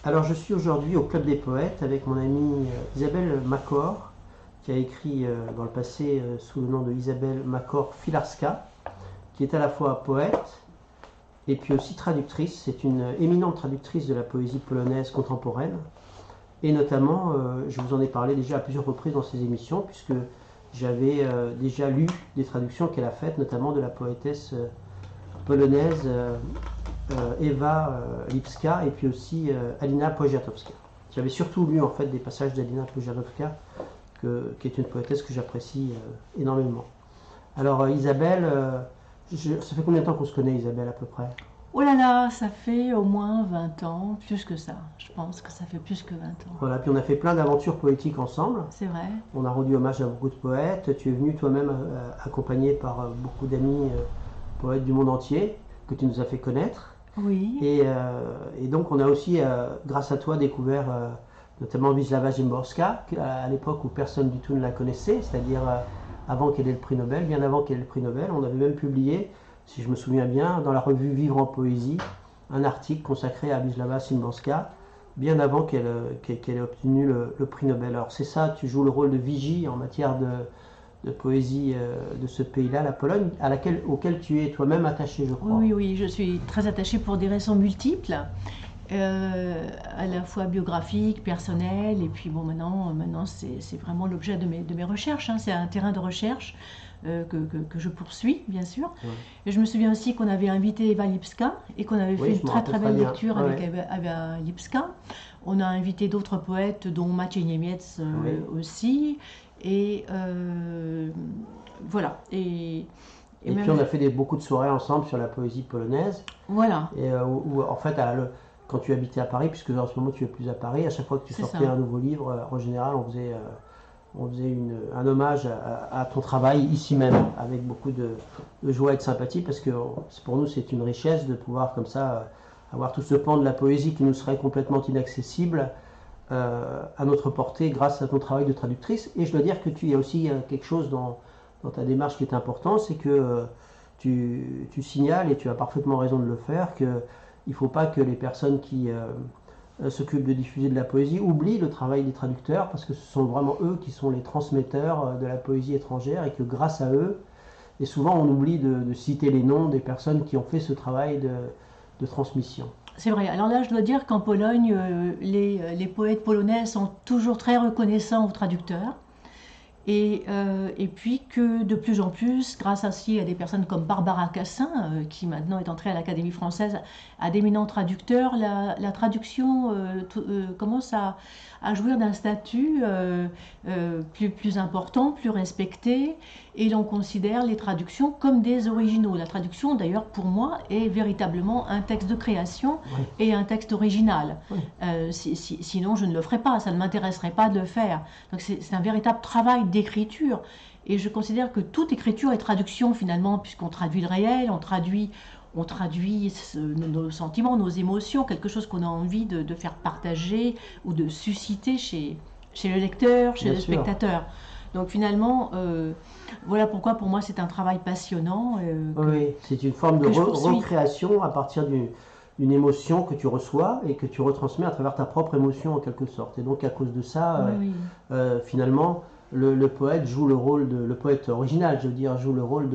Alors je suis aujourd'hui au Club des Poètes avec mon amie Isabelle Macor, qui a écrit dans le passé sous le nom de Isabelle Macor Filarska, qui est à la fois poète et puis aussi traductrice. C'est une éminente traductrice de la poésie polonaise contemporaine. Et notamment, je vous en ai parlé déjà à plusieurs reprises dans ces émissions, puisque j'avais déjà lu des traductions qu'elle a faites, notamment de la poétesse polonaise Ewa Lipska et puis aussi Alina Poniatowska. J'avais surtout lu en fait des passages d'Alina Poniatowska, qui est une poétesse que j'apprécie énormément. Alors Isabelle, ça fait combien de temps qu'on se connaît, Isabelle, à peu près? Oh là là, ça fait au moins 20 ans, plus que ça. Je pense que ça fait plus que 20 ans. Voilà, puis on a fait plein d'aventures poétiques ensemble. C'est vrai. On a rendu hommage à beaucoup de poètes. Tu es venu toi-même accompagné par beaucoup d'amis poètes du monde entier que tu nous as fait connaître. Oui. Et donc on a aussi, grâce à toi, découvert notamment Wisława Szymborska, à l'époque où personne du tout ne la connaissait, c'est-à-dire avant qu'elle ait le prix Nobel, bien avant qu'elle ait le prix Nobel. On avait même publié, si je me souviens bien, dans la revue Vivre en Poésie, un article consacré à Wisława Szymborska, bien avant qu'elle ait obtenu le prix Nobel. Alors c'est ça, tu joues le rôle de vigie en matière de poésie de ce pays-là, la Pologne, auquel tu es toi-même attaché, je crois. Oui, oui, je suis très attachée pour des raisons multiples, à la fois biographiques, personnelles, et puis bon, maintenant c'est vraiment l'objet de mes recherches, hein. C'est un terrain de recherche que je poursuis, bien sûr. Ouais. Et je me souviens aussi qu'on avait invité Ewa Lipska et qu'on avait Oui, fait je une me très rappelle très belle très bien. lecture Ouais, avec ouais. Ewa Lipska. On a invité d'autres poètes, dont Maciej Niemiec Oui. aussi. Et voilà. Et même, puis on a fait beaucoup de soirées ensemble sur la poésie polonaise. voilà, Et où, en fait, quand tu habitais à Paris, puisque en ce moment tu es plus à Paris, à chaque fois que tu c'est sortais ça. un nouveau livre, en général on faisait un hommage à ton travail ici même, avec beaucoup de joie et de sympathie, parce que pour nous c'est une richesse de pouvoir comme ça avoir tout ce pan de la poésie qui nous serait complètement inaccessible à notre portée grâce à ton travail de traductrice. Et je dois dire que tu y a aussi quelque chose dans ta démarche qui est important, c'est que tu signales, et tu as parfaitement raison de le faire, qu'il ne faut pas que les personnes qui s'occupent de diffuser de la poésie oublient le travail des traducteurs, parce que ce sont vraiment eux qui sont les transmetteurs de la poésie étrangère, et que grâce à eux, et souvent on oublie de citer les noms des personnes qui ont fait ce travail de transmission. C'est vrai. Alors là, je dois dire qu'en Pologne, les poètes polonais sont toujours très reconnaissants aux traducteurs. Et puis que de plus en plus, grâce aussi à des personnes comme Barbara Cassin, qui maintenant est entrée à l'Académie française, à d'éminents traducteurs, la traduction commence à jouir d'un statut plus important, plus respecté, et l'on considère les traductions comme des originaux. La traduction, d'ailleurs, pour moi, est véritablement un texte de création Oui. et un texte original. Oui. Sinon, je ne le ferais pas, ça ne m'intéresserait pas de le faire. Donc c'est un véritable travail d'écriture. Et je considère que toute écriture est traduction finalement, puisqu'on traduit le réel, on traduit nos sentiments, nos émotions, quelque chose qu'on a envie de faire partager ou de susciter chez le lecteur, chez Bien le sûr. spectateur. Donc finalement, voilà pourquoi pour moi c'est un travail passionnant. Oui, c'est une forme de que je poursuis. recréation à partir d'une émotion que tu reçois et que tu retransmets à travers ta propre émotion en quelque sorte. Et donc à cause de ça, Oui, oui. finalement, le poète joue le rôle le poète original, je veux dire, joue le rôle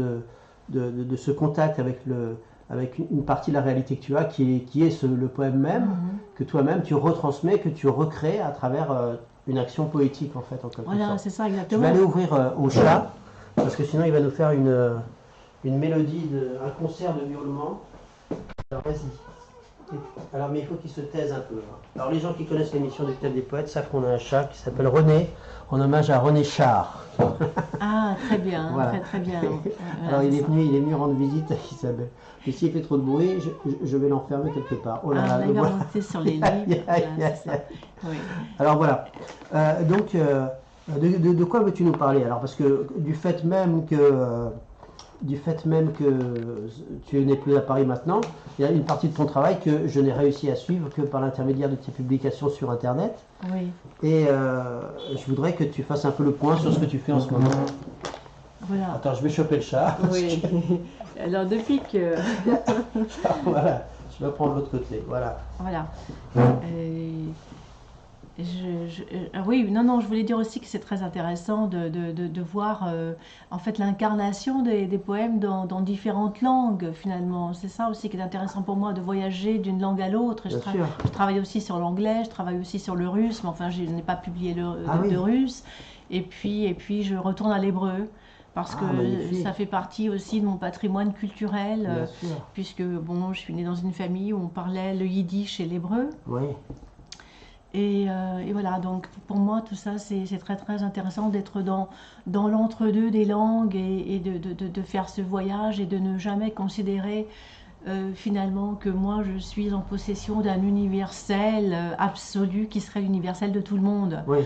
de ce contact avec une partie de la réalité que tu as, qui est le poème même, que toi-même tu retransmets, que tu recrées à travers une action poétique en fait, en quelque Voilà, sorte. c'est ça Je vais exactement. aller ouvrir au chat, parce que sinon il va nous faire une mélodie, un concert de hurlement. Alors vas-y. Alors mais il faut qu'il se taise un peu, hein. Alors les gens qui connaissent l'émission du Club des Poètes savent qu'on a un chat qui s'appelle René, en hommage à René Char. Ah, très bien, Voilà. très très bien. Voilà, Alors c'est ça. il est venu rendre visite à Isabelle. Et s'il fait trop de bruit, je vais l'enfermer quelque part. Oh là Ah, là, là, le il va voilà. monter sur les livres. Aïe, Voilà, aïe, c'est ça. aïe. Oui. Alors voilà. Donc de quoi veux-tu nous parler? Alors parce que du fait même que tu n'es plus à Paris maintenant, il y a une partie de ton travail que je n'ai réussi à suivre que par l'intermédiaire de tes publications sur Internet. Oui. Et je voudrais que tu fasses un peu le point sur ce que tu fais en ce moment. Voilà. Attends, je vais choper le chat. Oui. Alors depuis que Voilà. Je vais prendre l'autre côté, voilà. Voilà. Oui, non, je voulais dire aussi que c'est très intéressant de voir en fait l'incarnation des poèmes dans différentes langues finalement. C'est ça aussi qui est intéressant pour moi, de voyager d'une langue à l'autre. Bien sûr. Je travaille aussi sur l'anglais, je travaille aussi sur le russe, mais enfin je n'ai pas publié oui. de russe. Et puis je retourne à l'hébreu. Parce que magnifique. ça fait partie aussi de mon patrimoine culturel, Bien sûr. puisque bon, je suis née dans une famille où on parlait le yiddish et l'hébreu. Oui. Et voilà, donc pour moi, tout ça, c'est très très intéressant d'être dans l'entre-deux des langues et de faire ce voyage et de ne jamais considérer finalement que moi, je suis en possession d'un universel absolu qui serait l'universel de tout le monde. Oui.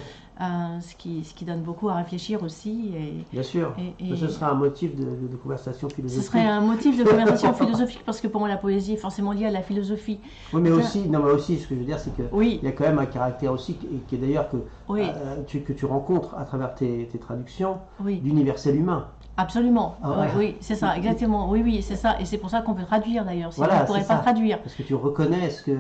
Ce qui donne beaucoup à réfléchir aussi. Bien sûr, ce sera un motif de conversation philosophique. Ce serait un motif de conversation philosophique parce que pour moi la poésie est forcément liée à la philosophie. Oui, mais aussi, ce que je veux dire, c'est qu'il y a quand même un caractère aussi, qui est d'ailleurs que tu rencontres à travers tes traductions, d'universel humain. Absolument, oui, c'est ça, exactement, oui, c'est ça, et c'est pour ça qu'on peut traduire d'ailleurs, sinon on ne pourrait pas traduire. Parce que tu reconnais ce que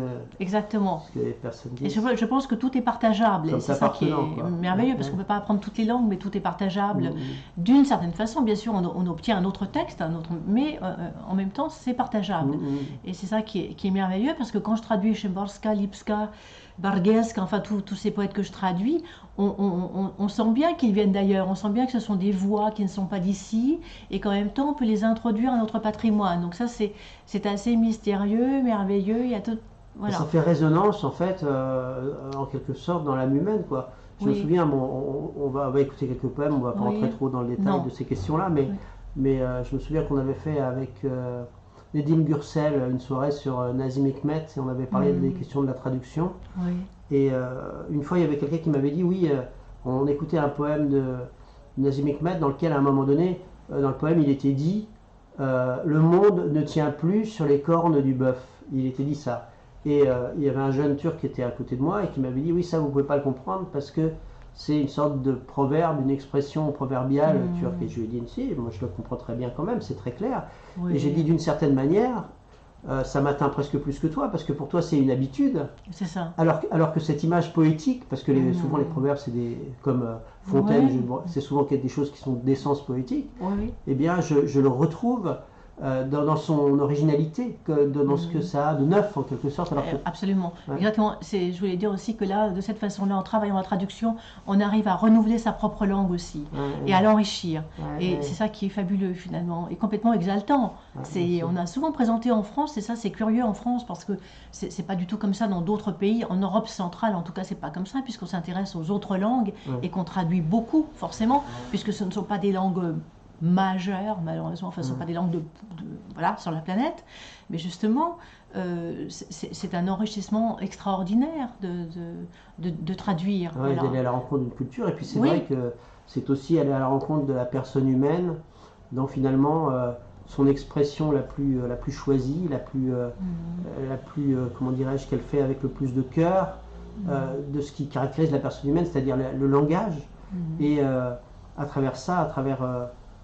les personnes disent. Et je pense que tout est partageable, et c'est ça qui est merveilleux, parce qu'on ne peut pas apprendre toutes les langues, mais tout est partageable d'une certaine façon. Bien sûr, on obtient un autre texte, mais en même temps, c'est partageable. Et c'est ça qui est merveilleux, parce que quand je traduis Szymborska, Lipska, Barguesque, enfin tous ces poètes que je traduis, on sent bien qu'ils viennent d'ailleurs, on sent bien que ce sont des voix qui ne sont pas d'ici, et qu'en même temps on peut les introduire à notre patrimoine. Donc ça c'est assez mystérieux, merveilleux, il y a tout... Voilà. Ça fait résonance en fait, en quelque sorte, dans l'âme humaine, quoi. Je me souviens, on va écouter quelques poèmes, on va pas rentrer trop dans le détail de ces questions-là, mais je me souviens qu'on avait fait avec Nedim Gürsel une soirée sur Nazim Hikmet, et on avait parlé des questions de la traduction. Et une fois, il y avait quelqu'un qui m'avait dit, on écoutait un poème de Nazim Hikmet dans lequel, à un moment donné, dans le poème, il était dit le monde ne tient plus sur les cornes du bœuf. Il était dit ça. Et il y avait un jeune turc qui était à côté de moi et qui m'avait dit, oui, ça, vous ne pouvez pas le comprendre parce que c'est une sorte de proverbe, une expression proverbiale turque. Et je lui ai dit, si, moi je le comprends très bien quand même, c'est très clair. Et j'ai dit, d'une certaine manière, ça m'atteint presque plus que toi, parce que pour toi c'est une habitude. C'est ça. Alors que cette image poétique, parce que souvent les proverbes c'est comme Fontaine, c'est souvent des choses qui sont d'essence poétique, eh bien je le retrouve dans son originalité, dans ce que ça a de neuf en quelque sorte. Absolument, exactement. Je voulais dire aussi que là, de cette façon-là, en travaillant la traduction, on arrive à renouveler sa propre langue aussi, et à l'enrichir. C'est ça qui est fabuleux finalement, et complètement exaltant. On a souvent présenté en France, et ça c'est curieux en France, parce que c'est pas du tout comme ça dans d'autres pays. En Europe centrale, en tout cas, c'est pas comme ça, puisqu'on s'intéresse aux autres langues, et qu'on traduit beaucoup, forcément, puisque ce ne sont pas des langues majeures, malheureusement, enfin, ce ne sont pas des langues voilà, sur la planète, mais justement, c'est un enrichissement extraordinaire de traduire. D'aller à la rencontre d'une culture, et puis c'est vrai que c'est aussi aller à la rencontre de la personne humaine, dont finalement son expression la plus choisie, la plus comment dirais-je, qu'elle fait avec le plus de cœur, de ce qui caractérise la personne humaine, c'est-à-dire le langage, et à travers ça, à travers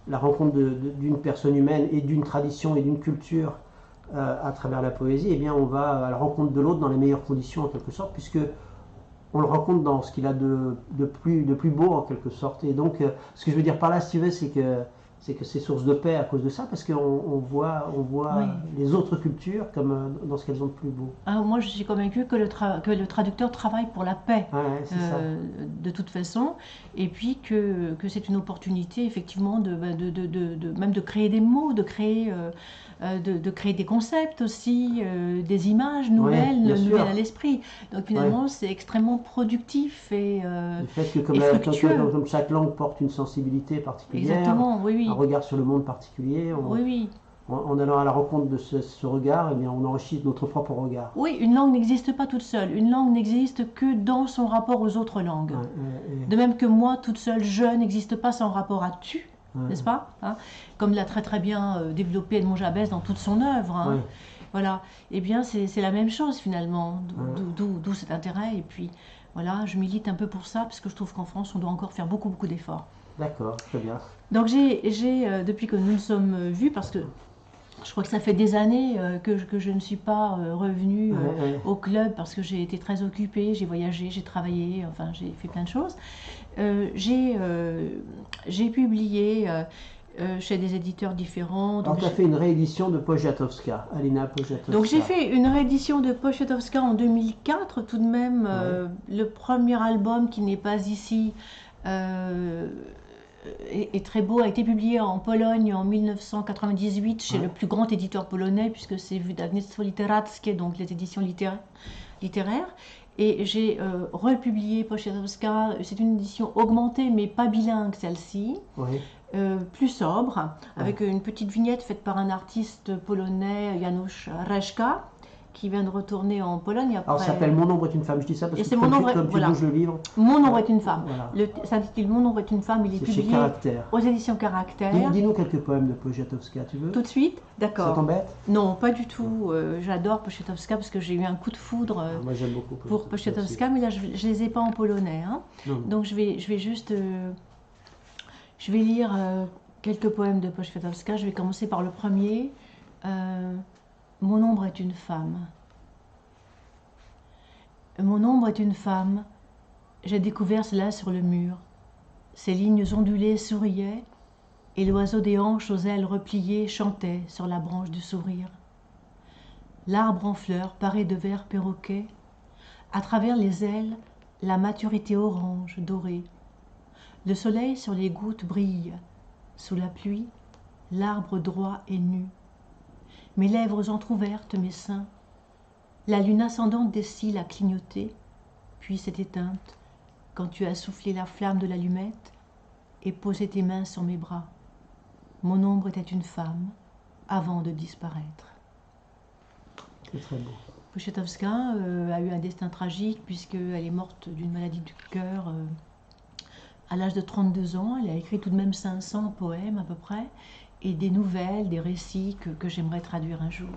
la rencontre d'une personne humaine et d'une tradition et d'une culture à travers la poésie, eh bien on va à la rencontre de l'autre dans les meilleures conditions en quelque sorte, puisque on le rencontre dans ce qu'il a de plus beau en quelque sorte. Et donc ce que je veux dire par là, si tu veux, c'est que c'est source de paix à cause de ça, parce qu'on voit les autres cultures comme dans ce qu'elles ont de plus beau. Moi, je suis convaincue que le traducteur travaille pour la paix, de toute façon, et puis que c'est une opportunité, effectivement, même de créer des mots, de créer des concepts aussi, des images nouvelles à l'esprit. Donc finalement, c'est extrêmement productif et le fait que comme chaque langue porte une sensibilité particulière, un regard sur le monde particulier, en allant à la rencontre de ce regard, eh bien, on enrichit notre propre regard. Oui, une langue n'existe pas toute seule. Une langue n'existe que dans son rapport aux autres langues. De même que moi, toute seule, je n'existe pas sans rapport à tu. N'est-ce pas, comme l'a très très bien développé Edmond Jabès dans toute son œuvre. Voilà. Eh bien, c'est la même chose finalement, d'où cet intérêt. Et puis, voilà, je milite un peu pour ça, parce que je trouve qu'en France, on doit encore faire beaucoup d'efforts. D'accord, très bien. Donc, depuis que nous nous sommes vus, parce que Je crois que ça fait des années que je ne suis pas revenue Ouais. au club parce que j'ai été très occupée, j'ai voyagé, j'ai travaillé, enfin j'ai fait plein de choses. J'ai publié chez des éditeurs différents. Alors, tu as fait une réédition de Poniatowska, Alina Poniatowska. Donc j'ai fait une réédition de Poniatowska en 2004, tout de même. Le premier album qui n'est pas ici est très beau, a été publié en Pologne en 1998 chez le plus grand éditeur polonais, puisque c'est Wydawnictwo Literackie, donc les éditions littéraires. Et j'ai republié Poniatowska, c'est une édition augmentée mais pas bilingue celle-ci. Oui. Plus sobre, avec une petite vignette faite par un artiste polonais, Janusz Reszka, qui vient de retourner en Pologne après. Alors ça s'appelle Mon ombre est une femme, je dis ça parce que comme tu bouges le livre. Mon ombre est une femme. Voilà. Ça s'intitule Mon ombre est une femme, il est publié aux éditions Caractère. Dis-nous quelques poèmes de Poniatowska, tu veux? Tout de suite? D'accord. Ça t'embête? Non, pas du tout. J'adore Poniatowska parce que j'ai eu un coup de foudre moi, j'aime beaucoup pour Poniatowska, mais là je ne les ai pas en polonais. Hein. Donc je vais juste... je vais lire quelques poèmes de Poniatowska. Je vais commencer par le premier. Mon ombre est une femme. Mon ombre est une femme. J'ai découvert cela sur le mur. Ses lignes ondulées souriaient, et l'oiseau des hanches aux ailes repliées chantait sur la branche du sourire. L'arbre en fleurs paré de verts perroquets. À travers les ailes, la maturité orange dorée. Le soleil sur les gouttes brille. Sous la pluie, l'arbre droit et nu. Mes lèvres entr'ouvertes, mes seins. La lune ascendante des cils a clignoté, puis s'est éteinte quand tu as soufflé la flamme de l'allumette et posé tes mains sur mes bras. Mon ombre était une femme avant de disparaître. C'est très beau. Poniatowska a eu un destin tragique puisqu'elle est morte d'une maladie du cœur à l'âge de 32 ans. Elle a écrit tout de même 500 poèmes à peu près, et des nouvelles, des récits que j'aimerais traduire un jour.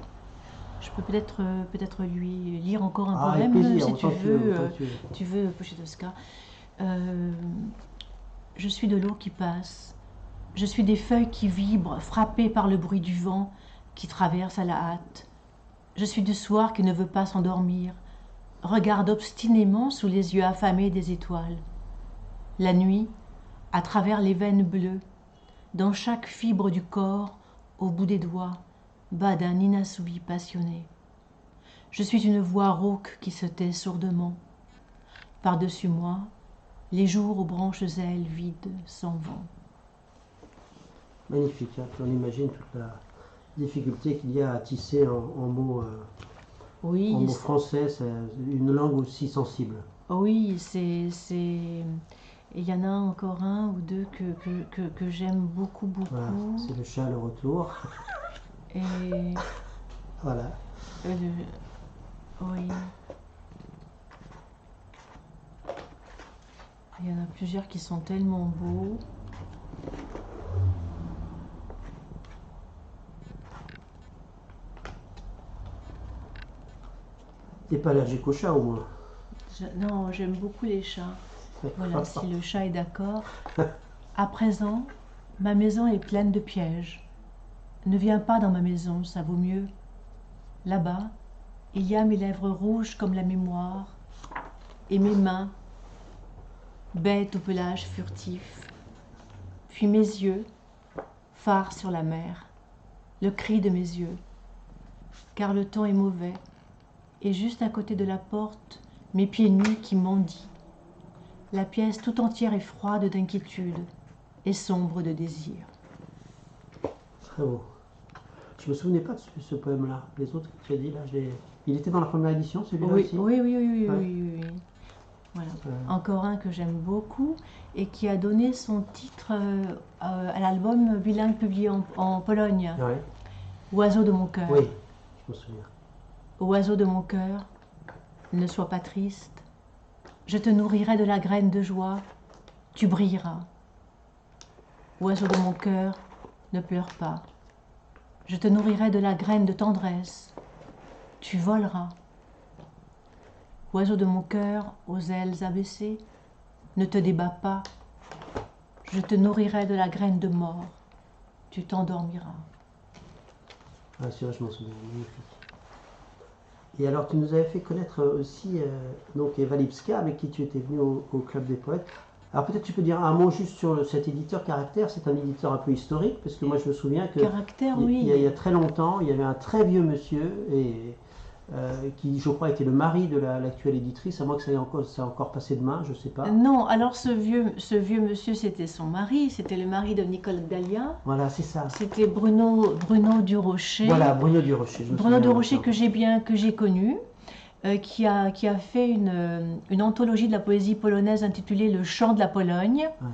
Je peux peut-être lui lire encore un poème, plaisir, si tu veux, Poniatowska. Je suis de l'eau qui passe. Je suis des feuilles qui vibrent, frappées par le bruit du vent qui traverse à la hâte. Je suis du soir qui ne veut pas s'endormir, regarde obstinément sous les yeux affamés des étoiles. La nuit, à travers les veines bleues, dans chaque fibre du corps, au bout des doigts, bat d'un inassouvi passionné. Je suis une voix rauque qui se tait sourdement. Par-dessus moi, les jours aux branches ailes vides sans vent. Magnifique, hein. On imagine toute la difficulté qu'il y a à tisser en mots, en mots français, c'est une langue aussi sensible. Oui, il y en a encore un ou deux que j'aime beaucoup. Voilà, c'est le chat, le retour. Et voilà. Oui. Il y en a plusieurs qui sont tellement beaux. T'es pas allergique aux chats au moins? Non, j'aime beaucoup les chats. Voilà, si le chat est d'accord. À présent, ma maison est pleine de pièges. Ne viens pas dans ma maison, ça vaut mieux. Là-bas, il y a mes lèvres rouges comme la mémoire, et mes mains, bêtes au pelage furtif. Puis mes yeux, phares sur la mer, le cri de mes yeux, car le temps est mauvais, et juste à côté de la porte, mes pieds nus qui mendient. La pièce tout entière est froide d'inquiétude et sombre de désir. Très beau. Je me souvenais pas de ce poème-là. Les autres que tu as dit là, il était dans la première édition, celui-là aussi? Oui. Voilà. Encore un que j'aime beaucoup et qui a donné son titre à l'album bilingue publié en Pologne. Ouais. Oiseau de mon cœur. Oui, je me souviens. Oiseau de mon cœur, ne sois pas triste. Je te nourrirai de la graine de joie, tu brilleras. Oiseau de mon cœur, ne pleure pas. Je te nourrirai de la graine de tendresse, tu voleras. Oiseau de mon cœur, aux ailes abaissées, ne te débats pas. Je te nourrirai de la graine de mort, tu t'endormiras. Ah, c'est vrai, je m'en souviens. Magnifique. Et alors, tu nous avais fait connaître aussi donc Eva Lipska, avec qui tu étais venu au Club des Poètes. Alors peut-être tu peux dire un mot juste sur cet éditeur Caractère. C'est un éditeur un peu historique, parce que moi je me souviens que Caractère, il oui. y a très longtemps, il y avait un très vieux monsieur qui, je crois, était le mari de l'actuelle éditrice, à moins que ça ait encore passé de main, je sais pas. Non, alors ce vieux monsieur, c'était son mari, c'était le mari de Nicole Gallia. Voilà, c'est ça. C'était Bruno Durocher. Voilà, Bruno Durocher. Bruno Durocher que j'ai connu, qui a fait une anthologie de la poésie polonaise intitulée Le chant de la Pologne. Ouais.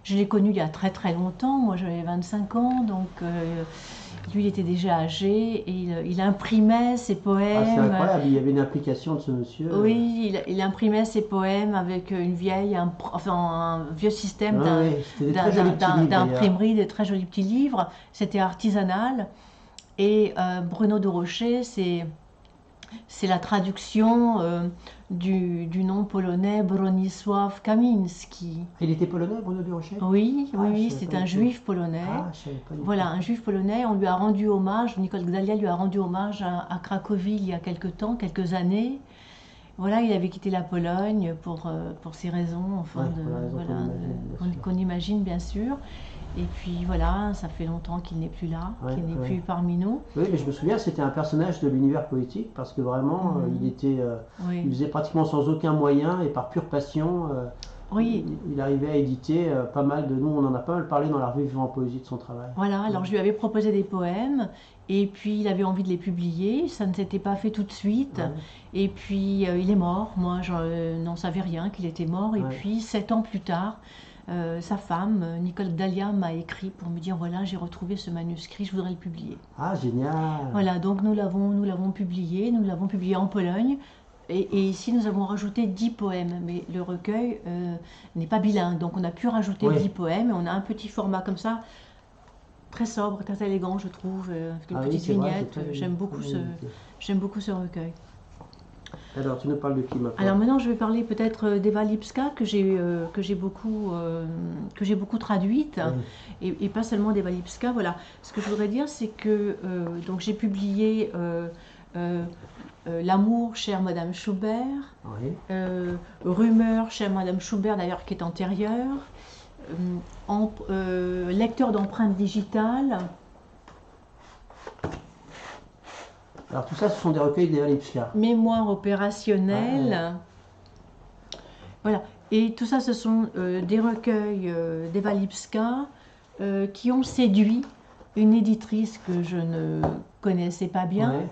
Je l'ai connu il y a très très longtemps, moi j'avais 25 ans, donc lui il était déjà âgé et il imprimait ses poèmes. Ah, c'est incroyable, il y avait une application de ce monsieur. Oui, il imprimait ses poèmes avec un vieux système d'imprimerie, des très jolis petits livres. C'était artisanal. Et Bruno Durocher, c'est la traduction du nom polonais Bronisław Kamiński. Il était polonais, Bruno Durocher? Oui, Ah, oui, je savais c'est pas un du tout. juif polonais. Ah, je savais pas du Voilà, tout. un juif polonais. On lui a rendu hommage, Nicole Gdalia lui a rendu hommage à Cracovie il y a quelques années. Voilà, il avait quitté la Pologne pour ces raisons, enfin, Ouais, pour la raison voilà, qu'on imagine, bien sûr. qu'on imagine bien sûr. Et puis voilà, ça fait longtemps qu'il n'est plus là, Ouais, qu'il n'est ouais. plus parmi nous. Oui, mais je me souviens, c'était un personnage de l'univers poétique parce que vraiment, Mhm. il Oui, faisait pratiquement sans aucun moyen et par pure passion. oui. Il arrivait à éditer pas mal de nous, on en a pas mal parlé dans la revue Vivant en Poésie de son travail. Voilà, alors je lui avais proposé des poèmes et puis il avait envie de les publier, ça ne s'était pas fait tout de suite Ouais. et puis il est mort, moi je n'en savais rien qu'il était mort et Ouais. puis 7 ans plus tard, sa femme, Nicole Gdalia, m'a écrit pour me dire voilà j'ai retrouvé ce manuscrit, je voudrais le publier. Ah, génial! Voilà, donc nous l'avons publié en Pologne. Et ici, nous avons rajouté 10 poèmes, mais le recueil n'est pas bilingue, donc on a pu rajouter Oui. 10 poèmes, et on a un petit format comme ça, très sobre, très élégant, je trouve, avec une Ah oui, petite c'est vrai, vignette. c'est très- J'aime très bien édité. beaucoup ce recueil. Alors, tu nous parles de qui maintenant? Alors maintenant, je vais parler peut-être d'Eva Lipska, que j'ai beaucoup traduite, Oui. et pas seulement d'Eva Lipska. Voilà, ce que je voudrais dire, c'est que donc j'ai publié L'amour, chère Madame Schubert, Oui. Rumeur, chère Madame Schubert, d'ailleurs qui est antérieure, lecteur d'empreintes digitales. Alors, tout ça, ce sont des recueils d'Eva Lipska. Mémoire opérationnelle. Voilà. Et tout ça, ce sont des recueils d'Eva Lipska qui ont séduit une éditrice que je ne connaissais pas bien. Ouais.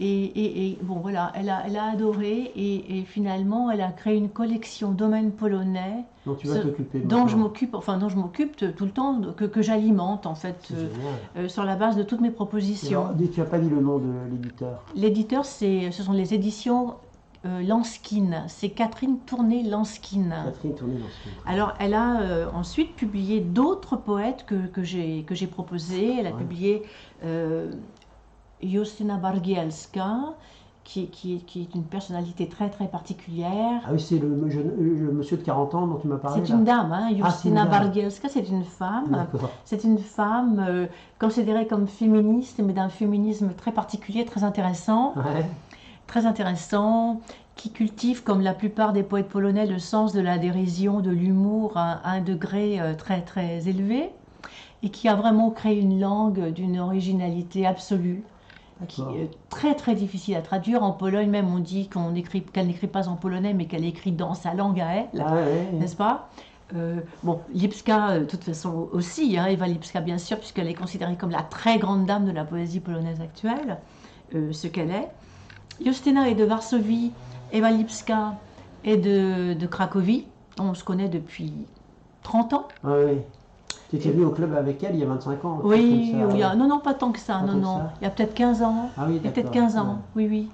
Et bon, voilà, elle a adoré et finalement, elle a créé une collection domaine polonais Donc, tu vas t'occuper dont je maintenant. m'occupe tout le temps, que j'alimente en fait, C'est génial. sur la base de toutes mes Et propositions. alors, tu n'as pas dit le nom de l'éditeur. L'éditeur, ce sont les éditions Lanskin. C'est Catherine Tourné-Lanskin. Catherine Tourné-Lanskin. Alors, elle a ensuite publié d'autres poètes que j'ai proposés. Elle a Ouais. publié Justyna Bargielska, qui est une personnalité très très particulière. Ah oui, c'est le monsieur de 40 ans dont tu m'as parlé. C'est là. une dame, hein, Ah, c'est une Justyna dame. Bargielska, c'est une femme. D'accord. C'est une femme considérée comme féministe, mais d'un féminisme très particulier, très intéressant. Ouais. Qui cultive, comme la plupart des poètes polonais, le sens de la dérision, de l'humour à un degré très très élevé, et qui a vraiment créé une langue d'une originalité absolue, qui D'accord. est très très difficile à traduire. En Pologne même, on dit qu'elle n'écrit pas en polonais, mais qu'elle écrit dans sa langue à elle, Ah ouais. n'est-ce pas? Bon, Lipska, de toute façon aussi, hein, Eva Lipska bien sûr, puisqu'elle est considérée comme la très grande dame de la poésie polonaise actuelle, ce qu'elle est. Justyna est de Varsovie, Eva Lipska est de Cracovie. On se connaît depuis 30 ans. Ah oui. Tu étais venu au club avec elle il y a 25 ans. Oui, comme ça. non, pas tant que ça, Pas non, tant que non. ça. Il y a peut-être 15 ans. Ah oui, Il y a peut-être d'accord. 15 ans, oui, oui.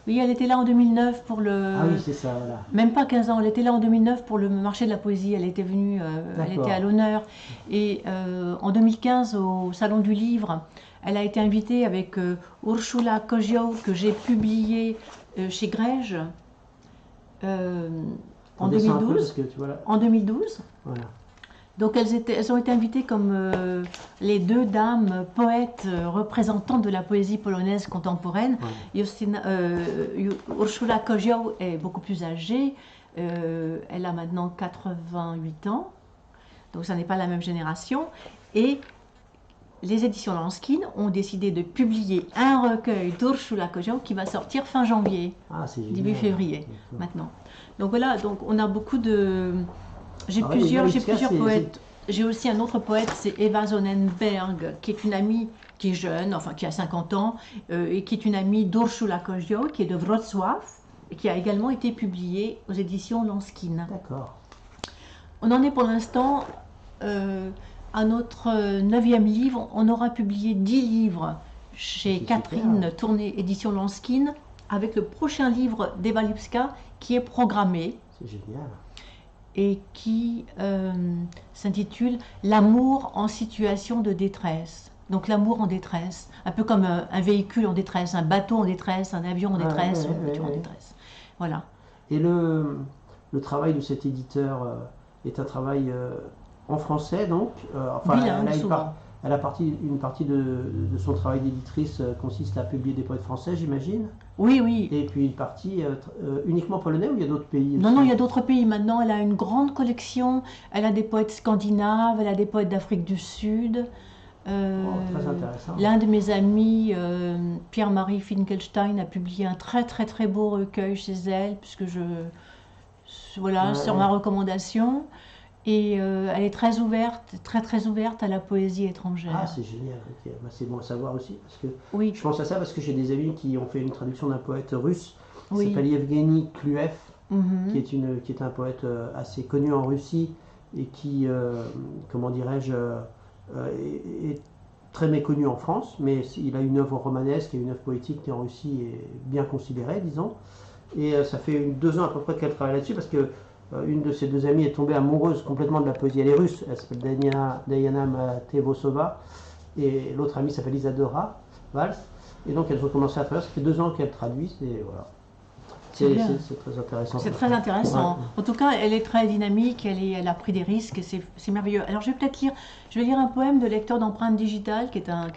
Oui, elle était là en 2009 pour le... Ah oui, c'est ça, voilà. Même pas 15 ans, elle était là en 2009 pour le marché de la poésie. Elle était venue, elle D'accord. était à l'honneur. Et en 2015, au Salon du Livre, elle a été invitée avec Urszula Kozioł, que j'ai publié chez Grège en On descend un peu 2012. parce que tu vois là. En 2012. Voilà. Donc elles ont été invitées comme les deux dames poètes représentantes de la poésie polonaise contemporaine. Ouais. Urszula Kozioł est beaucoup plus âgée, elle a maintenant 88 ans, donc ça n'est pas la même génération. Et les éditions Lanskin ont décidé de publier un recueil d'Urszula Kozioł qui va sortir fin janvier, début février maintenant. Donc voilà, donc on a beaucoup de... J'ai plusieurs poètes. J'ai aussi un autre poète, c'est Eva Sonnenberg, qui est une amie qui est jeune, enfin qui a 50 ans, et qui est une amie d'Urszula Kozioł, qui est de Wrocław, et qui a également été publiée aux éditions Lanskin. D'accord. On en est pour l'instant à notre 9e livre. On aura publié 10 livres chez Catherine Tournée, édition Lanskin, avec le prochain livre d'Eva Lipska qui est programmé. C'est génial. Et qui s'intitule « L'amour en situation de détresse ». Donc l'amour en détresse, un peu comme un véhicule en détresse, un bateau en détresse, un avion en détresse, une voiture en détresse. Voilà. Et le travail de cet éditeur est un travail en français, donc bilingue, souvent. Une partie de son travail d'éditrice consiste à publier des poètes français, j'imagine. Oui, oui. Et puis une partie uniquement polonais, ou il y a d'autres pays aussi? Non, il y a d'autres pays. Maintenant, elle a une grande collection. Elle a des poètes scandinaves, elle a des poètes d'Afrique du Sud. Très intéressant. L'un de mes amis, Pierre-Marie Finkelstein, a publié un très très très beau recueil chez elle, puisque sur ma recommandation. Et elle est très ouverte à la poésie étrangère. Ah, c'est génial. Okay. Bah, c'est bon à savoir aussi, parce que oui. Je pense à ça parce que j'ai des amis qui ont fait une traduction d'un poète russe, qui s'appelle Evgeny Kluev, qui est un poète assez connu en Russie et qui, comment dirais-je, est très méconnu en France, mais il a une œuvre romanesque et une œuvre poétique qui en Russie est bien considérée, disons. Et ça fait 2 ans à peu près qu'elle travaille là-dessus, parce que une de ses 2 amies est tombée amoureuse complètement de la poésie. Elle est russe, elle s'appelle Diana Matevosova, et l'autre amie s'appelle Isadora Valls. Et donc elles ont commencé à travailler, ça fait 2 ans qu'elles traduisent, et voilà. C'est très intéressant. C'est très intéressant. Ouais. En tout cas, elle est très dynamique, elle a pris des risques, et c'est merveilleux. Alors je vais lire un poème de lecteur d'empreintes digitales, qui est un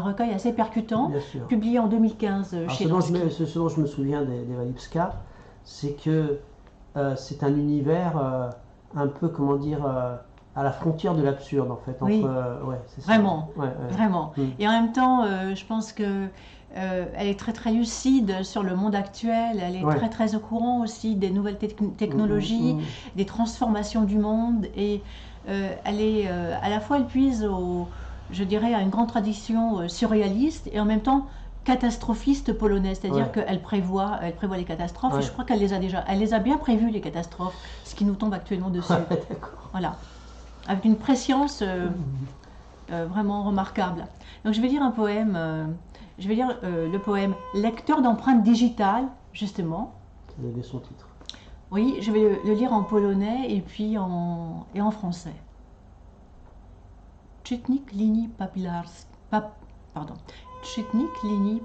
recueil assez percutant, publié en 2015 chez Lanskin. Ce dont je me souviens d'Eva Lipska, c'est que c'est un univers un peu, comment dire, à la frontière de l'absurde, en fait. Oui, c'est ça. Vraiment, vraiment. Et en même temps, je pense que elle est très très lucide sur le monde actuel, elle est très très au courant aussi des nouvelles technologies, des transformations du monde, et elle est à la fois, elle puise je dirais, à une grande tradition surréaliste, et en même temps catastrophiste polonaise, c'est-à-dire qu'elle prévoit les catastrophes, et je crois qu'elle les a bien prévues, les catastrophes, ce qui nous tombe actuellement dessus. Voilà, avec une prescience vraiment remarquable. Donc je vais lire un poème, le poème Lecteur d'empreintes digitales, justement. Vous avez son titre. Oui, je vais le lire en polonais et puis en français. Czytnik linii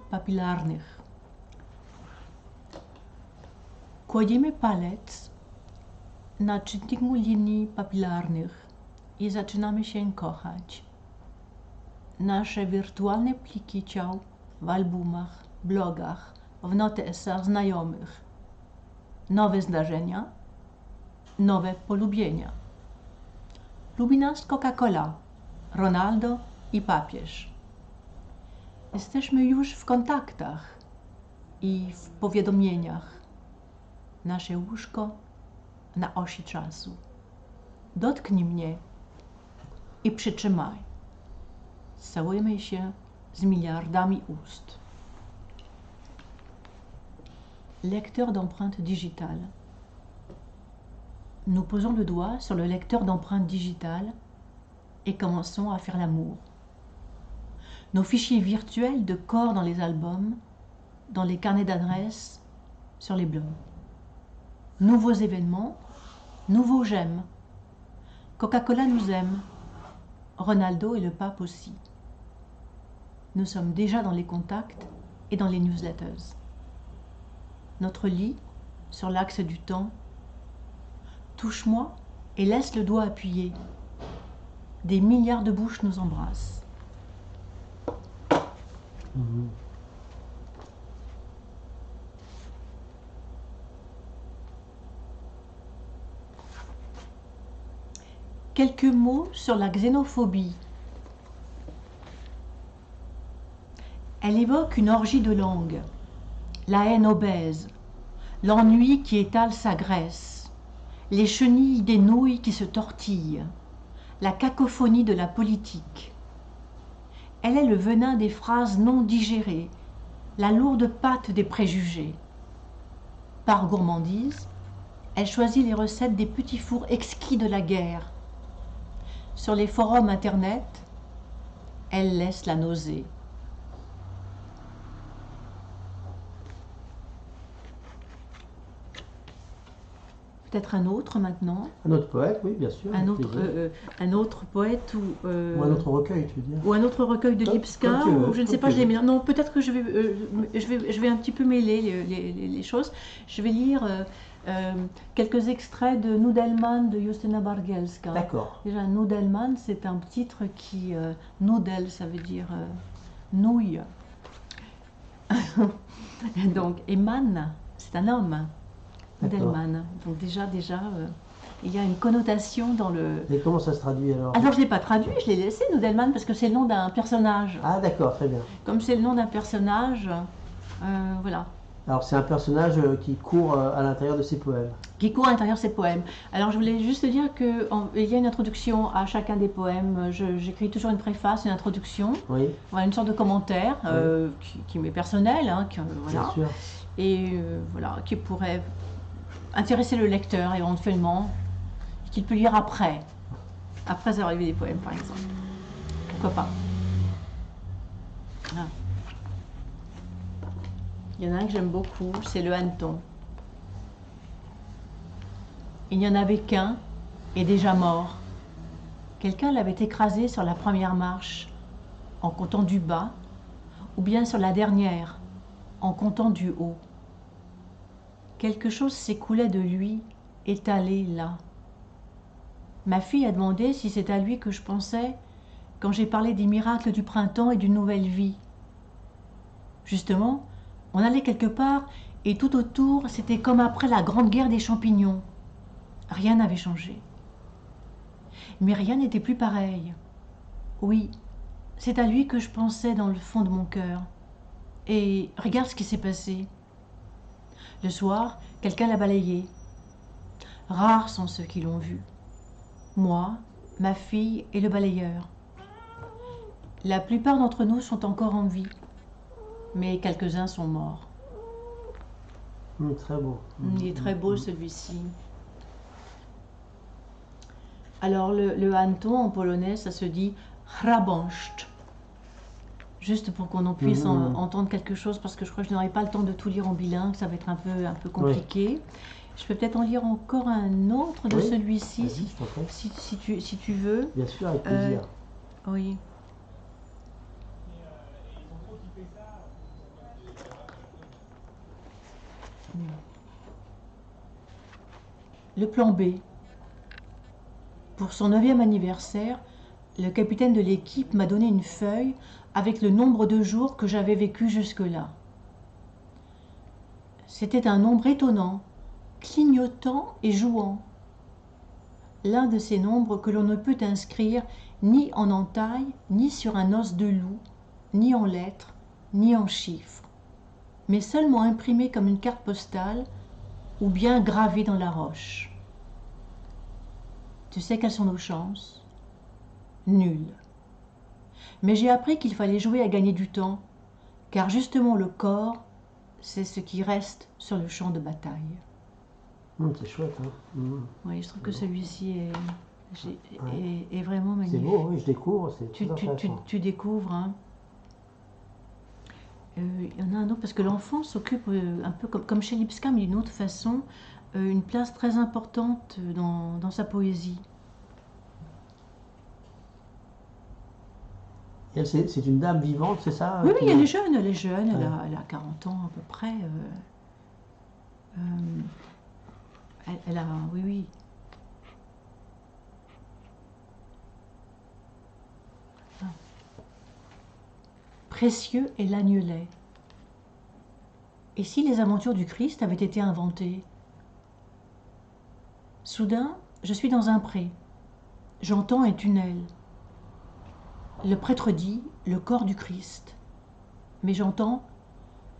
papilarnych. Kładziemy palec na czytniku linii papilarnych i zaczynamy się kochać. Nasze wirtualne pliki ciał w albumach, blogach, w notesach znajomych. Nowe zdarzenia, nowe polubienia. Lubi nas Coca-Cola, Ronaldo i papież. Jesteśmy już w kontaktach i w powiadomieniach. Nasze łóżko na osi czasu. Dotknij mnie i przytrzymaj. Całujemy się z miliardami ust. Lecteur d'empreintes digitales. Nous posons le doigt sur le lecteur d'empreintes digitales et commençons à faire l'amour. Nos fichiers virtuels de corps dans les albums, dans les carnets d'adresses, sur les blogs. Nouveaux événements, nouveaux j'aime. Coca-Cola nous aime. Ronaldo et le pape aussi. Nous sommes déjà dans les contacts et dans les newsletters. Notre lit, sur l'axe du temps. Touche-moi et laisse le doigt appuyé. Des milliards de bouches nous embrassent. Mhm. Quelques mots sur la xénophobie. Elle évoque une orgie de langues, la haine obèse, l'ennui qui étale sa graisse, les chenilles des nouilles qui se tortillent, la cacophonie de la politique. Elle est le venin des phrases non digérées, la lourde pâte des préjugés. Par gourmandise, elle choisit les recettes des petits fours exquis de la guerre. Sur les forums internet, elle laisse la nausée. Peut-être un autre maintenant. Un autre poète, oui, bien sûr. Un avec autre, plaisir. un autre poète Ou un autre recueil, tu veux dire. ou un autre recueil de Comme- Lipska, comme tu veux, ou je ne sais comme pas, tu je les veux. mets. Non, peut-être que je vais un petit peu mêler les choses. Je vais lire quelques extraits de Nudelman de Justyna Bargielska. D'accord. Déjà, Nudelman, c'est un titre qui. Nudel, ça veut dire nouille. Donc, et Man, c'est un homme. D'accord. Nudelman. Donc, déjà, il y a une connotation dans le. Et comment ça se traduit alors? Alors, je ne l'ai pas traduit, je l'ai laissé, Nudelman, parce que c'est le nom d'un personnage. Ah, d'accord, très bien. Comme c'est le nom d'un personnage, voilà, Alors, c'est un personnage qui court à l'intérieur de ses poèmes. qui court à l'intérieur de ses poèmes. Alors, je voulais juste dire qu'il y a une introduction à chacun des poèmes. J'écris toujours une préface, une introduction, Oui, voilà, une sorte de commentaire qui m'est personnel, hein, bien voilà, sûr. et voilà, qui pourrait intéresser le lecteur éventuellement, qu'il peut lire après avoir lu des poèmes, par exemple. Pourquoi pas. Ah. Il y en a un que j'aime beaucoup, c'est le hanneton. Il n'y en avait qu'un, et déjà mort. Quelqu'un l'avait écrasé sur la première marche, en comptant du bas, ou bien sur la dernière, en comptant du haut. Quelque chose s'écoulait de lui, étalé là. Ma fille a demandé si c'est à lui que je pensais quand j'ai parlé des miracles du printemps et d'une nouvelle vie. Justement, on allait quelque part et tout autour, c'était comme après la grande guerre des champignons. Rien n'avait changé. Mais rien n'était plus pareil. Oui, c'est à lui que je pensais dans le fond de mon cœur. Et regarde ce qui s'est passé. Le soir, quelqu'un l'a balayé. Rares sont ceux qui l'ont vu. Moi, ma fille et le balayeur. La plupart d'entre nous sont encore en vie, mais quelques-uns sont morts. Très beau. Il est très beau celui-ci. Alors le hanneton en polonais, ça se dit hrabąszcz. Juste pour qu'on en puisse entendre quelque chose, parce que je crois que je n'aurai pas le temps de tout lire en bilingue, ça va être un peu compliqué. Oui. Je peux peut-être en lire encore un autre de celui-ci, si tu veux. Bien sûr, avec plaisir. Oui. Le plan B. Pour son 9e anniversaire, le capitaine de l'équipe m'a donné une feuille avec le nombre de jours que j'avais vécu jusque-là. C'était un nombre étonnant, clignotant et jouant. L'un de ces nombres que l'on ne peut inscrire ni en entaille, ni sur un os de loup, ni en lettres, ni en chiffres, mais seulement imprimé comme une carte postale ou bien gravé dans la roche. Tu sais quelles sont nos chances? Nulles. Mais j'ai appris qu'il fallait jouer à gagner du temps, car justement le corps, c'est ce qui reste sur le champ de bataille. C'est chouette, hein. Oui, je trouve que celui-ci est vraiment magnifique. C'est beau, oui, je découvre, c'est tu découvres, hein. Il y en a un autre, parce que l'enfant s'occupe un peu comme chez Lipska, mais d'une autre façon, une place très importante dans sa poésie. C'est une dame vivante, c'est ça? Oui, elle est jeune, elle a 40 ans à peu près. Elle a, oui. précieux est l'agnelet. Et si les aventures du Christ avaient été inventées? Soudain, je suis dans un pré. J'entends un tunnel. Le prêtre dit le corps du Christ. Mais j'entends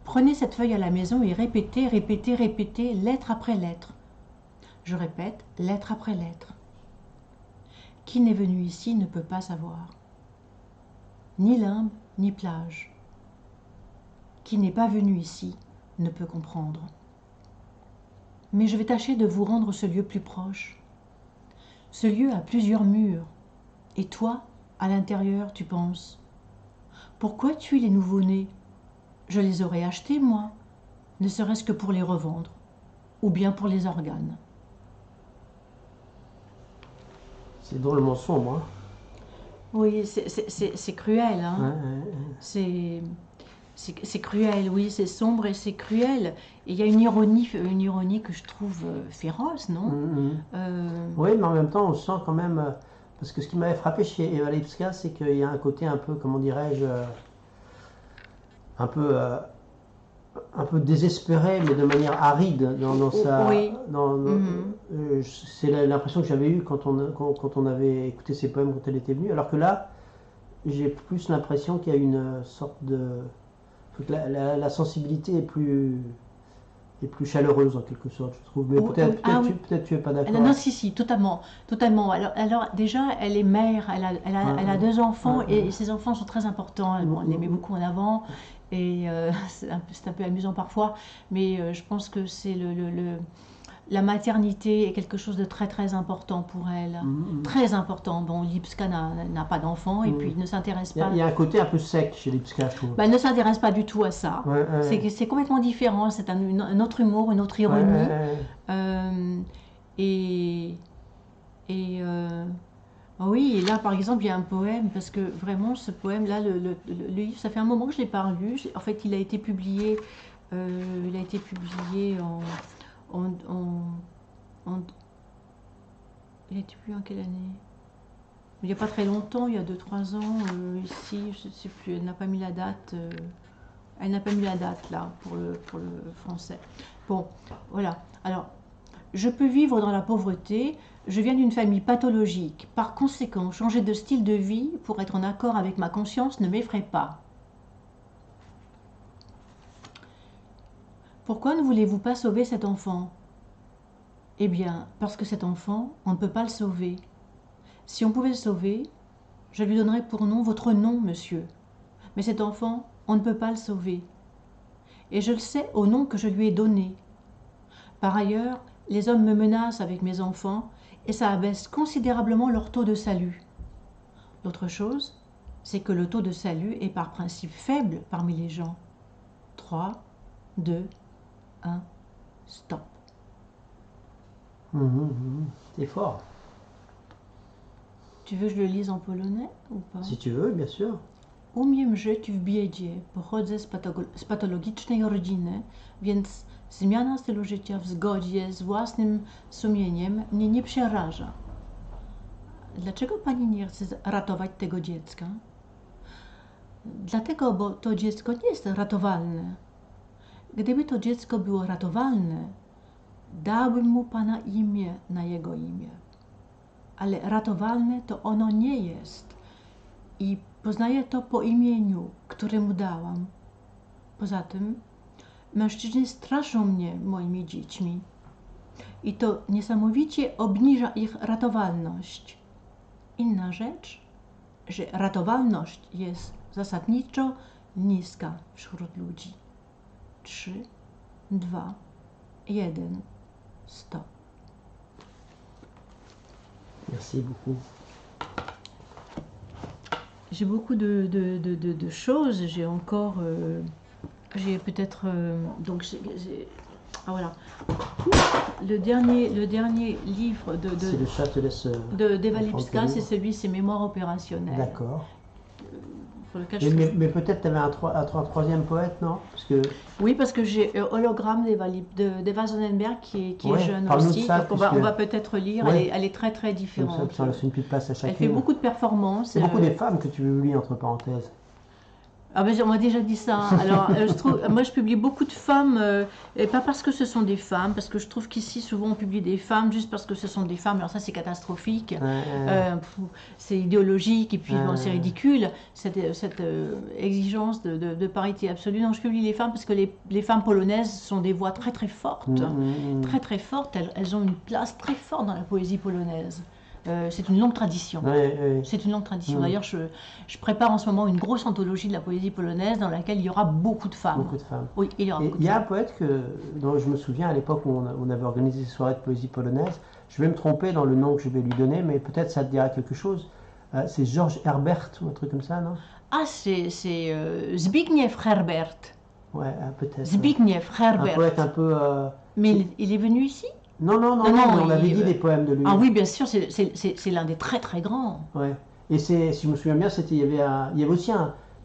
prenez cette feuille à la maison et répétez, répétez, répétez, lettre après lettre. Je répète, lettre après lettre. Qui n'est venu ici ne peut pas savoir. Ni limbe, ni plage. Qui n'est pas venu ici ne peut comprendre. Mais je vais tâcher de vous rendre ce lieu plus proche. Ce lieu a plusieurs murs. Et toi, à l'intérieur, tu penses. Pourquoi tuer les nouveau-nés? Je les aurais achetés, moi, ne serait-ce que pour les revendre, ou bien pour les organes. C'est drôlement sombre. Hein. Oui, c'est cruel. Hein. Ouais. C'est cruel, oui, c'est sombre et c'est cruel. Et il y a une ironie que je trouve féroce, non? Oui, mais en même temps, on sent quand même... parce que ce qui m'avait frappé chez Eva Lipska, c'est qu'il y a un côté un peu, comment dirais-je, un peu désespéré, mais de manière aride dans sa... Oui. C'est l'impression que j'avais eue quand on avait écouté ses poèmes quand elle était venue. Alors que là, j'ai plus l'impression qu'il y a une sorte de... La sensibilité est plus chaleureuse en quelque sorte, je trouve. Mais peut-être tu es pas d'accord. Non, si, totalement. Alors déjà, elle est mère, elle a 2 enfants et ses enfants sont très importants. Bon, elle les met beaucoup en avant et c'est un peu amusant parfois, mais je pense que c'est la maternité est quelque chose de très très important pour elle, très important. Bon, Lipska n'a pas d'enfant et puis ne s'intéresse pas. Il y a un côté un peu sec chez Lipska, je trouve. Elle ne s'intéresse pas du tout à ça. C'est complètement différent, c'est un autre humour, une autre ironie. Oui, et là par exemple il y a un poème, parce que vraiment ce poème-là, le livre, ça fait un moment que je ne l'ai pas lu. En fait, il a été publié il a été publié en quelle année? Il n'y a pas très longtemps, il y a 2-3 ans, ici, je ne sais plus, elle n'a pas mis la date. Elle n'a pas mis la date là pour le français. Bon, voilà. Alors, je peux vivre dans la pauvreté, je viens d'une famille pathologique. Par conséquent, changer de style de vie pour être en accord avec ma conscience ne m'effraie pas. Pourquoi ne voulez-vous pas sauver cet enfant? Eh bien, parce que cet enfant, on ne peut pas le sauver. Si on pouvait le sauver, je lui donnerais pour nom votre nom, monsieur. Mais cet enfant, on ne peut pas le sauver. Et je le sais au nom que je lui ai donné. Par ailleurs, les hommes me menacent avec mes enfants et ça abaisse considérablement leur taux de salut. L'autre chose, c'est que le taux de salut est par principe faible parmi les gens. 3, 2, 1, stop. C'est fort. Tu veux que je le lise en polonais ou pas? Si tu veux, bien sûr. Umiem żyć w biedzie, pochodzę z patologicznej rodziny, więc zmiana stylu życia w zgodzie z własnym sumieniem mnie nie przeraża. Dlaczego pani nie chce ratować tego dziecka? Dlatego, bo to dziecko nie jest ratowalne. Gdyby to dziecko było ratowalne, dałbym mu pana imię na jego imię. Ale ratowalne to ono nie jest i poznaję to po imieniu, które mu dałam. Poza tym mężczyźni straszą mnie moimi dziećmi i to niesamowicie obniża ich ratowalność. Inna rzecz, że ratowalność jest zasadniczo niska wśród ludzi. 3, 2, 1, stop. Merci beaucoup. J'ai beaucoup de choses. J'ai encore, j'ai peut-être, donc voilà. Le dernier livre C'est le chat te laisse. d'Eva Lipska, c'est celui, ses mémoires opérationnelles. D'accord. Pour lequel Mais peut-être tu avais un troisième poète, non? Oui, parce que j'ai Hologramme d'Eva Sonnenberg qui est jeune aussi. Ça, donc on va peut-être lire. Ouais. Elle est très très différente. Comme ça laisse une petite place à chacune. Elle fait beaucoup de performances. C'est beaucoup des femmes que tu lis entre parenthèses. Ah ben, on m'a déjà dit ça. Alors, moi, je publie beaucoup de femmes, et pas parce que ce sont des femmes, parce que je trouve qu'ici, souvent, on publie des femmes juste parce que ce sont des femmes. Alors ça, c'est catastrophique. C'est idéologique, et puis bon, c'est ridicule, cette exigence de parité absolue. Non, je publie les femmes parce que les femmes polonaises sont des voix très, très fortes. Très, très fortes. Elles ont une place très forte dans la poésie polonaise. C'est une longue tradition. C'est une longue tradition. D'ailleurs, je prépare en ce moment une grosse anthologie de la poésie polonaise dans laquelle il y aura beaucoup de femmes. Beaucoup de femmes. Oui, il y aura beaucoup de femmes. Il y a un poète dont je me souviens à l'époque où on avait organisé des soirées de poésie polonaise. Je vais me tromper dans le nom que je vais lui donner, mais peut-être ça te dira quelque chose. C'est Georges Herbert ou un truc comme ça, non? Ah, c'est Zbigniew Herbert. Ouais, peut-être. Zbigniew Herbert. Un poète un peu... Mais il est venu ici? Non, on avait dit des poèmes de lui. Ah oui, bien sûr, c'est l'un des très très grands. Ouais. Et si je me souviens bien, il y avait aussi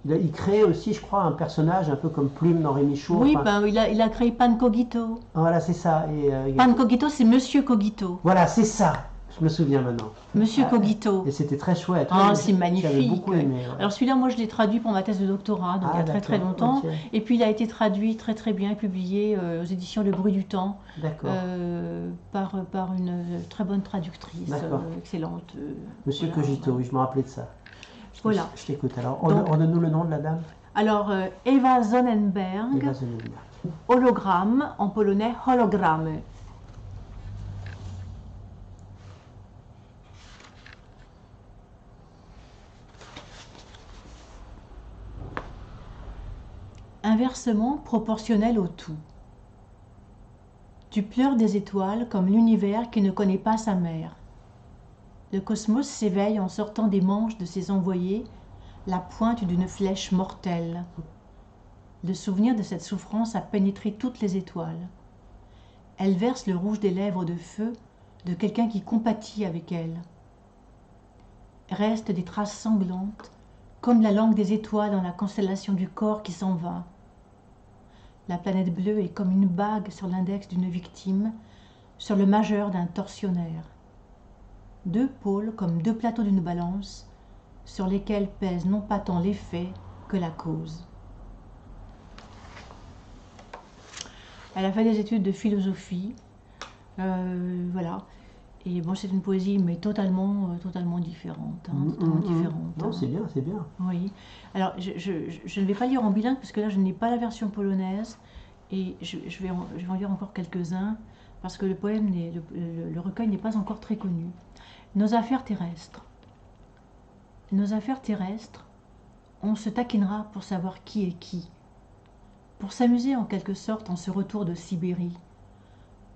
il créait aussi, je crois, un personnage un peu comme Plume dans Rémi Chaud. Oui, ben, il a créé Pan Cogito. Voilà, c'est ça. Pan Cogito, c'est Monsieur Cogito. Voilà, c'est ça. Je me souviens maintenant. Monsieur Cogito. Et c'était très chouette. Ah, c'est magnifique. J'avais beaucoup aimé. Ouais. Alors celui-là, moi, je l'ai traduit pour ma thèse de doctorat, donc il y a très très longtemps. Okay. Et puis il a été traduit très très bien, publié aux éditions Le Bruit du Temps, par une très bonne traductrice, excellente. Monsieur Cogito, oui, je me rappelais de ça. Voilà. Je t'écoute. Alors, on donne-nous le nom de la dame. Alors, Eva Sonnenberg. Eva Sonnenberg. Hologramme, en polonais, hologramme. Inversement proportionnel au tout. Tu pleures des étoiles comme l'univers qui ne connaît pas sa mère. Le cosmos s'éveille en sortant des manches de ses envoyés, la pointe d'une flèche mortelle. Le souvenir de cette souffrance a pénétré toutes les étoiles. Elle verse le rouge des lèvres de feu de quelqu'un qui compatit avec elle. Restent des traces sanglantes, comme la langue des étoiles dans la constellation du corps qui s'en va. La planète bleue est comme une bague sur l'index d'une victime, sur le majeur d'un tortionnaire. Deux pôles comme deux plateaux d'une balance, sur lesquels pèse non pas tant l'effet que la cause. Elle a fait des études de philosophie, voilà. Et bon, c'est une poésie, mais totalement différente. Non, c'est bien, c'est bien. Oui. Alors, je ne vais pas lire en bilingue, parce que là, je n'ai pas la version polonaise. Et je vais en lire encore quelques-uns, parce que le poème, le recueil n'est pas encore très connu. Nos affaires terrestres. Nos affaires terrestres, on se taquinera pour savoir qui est qui. Pour s'amuser en quelque sorte en ce retour de Sibérie.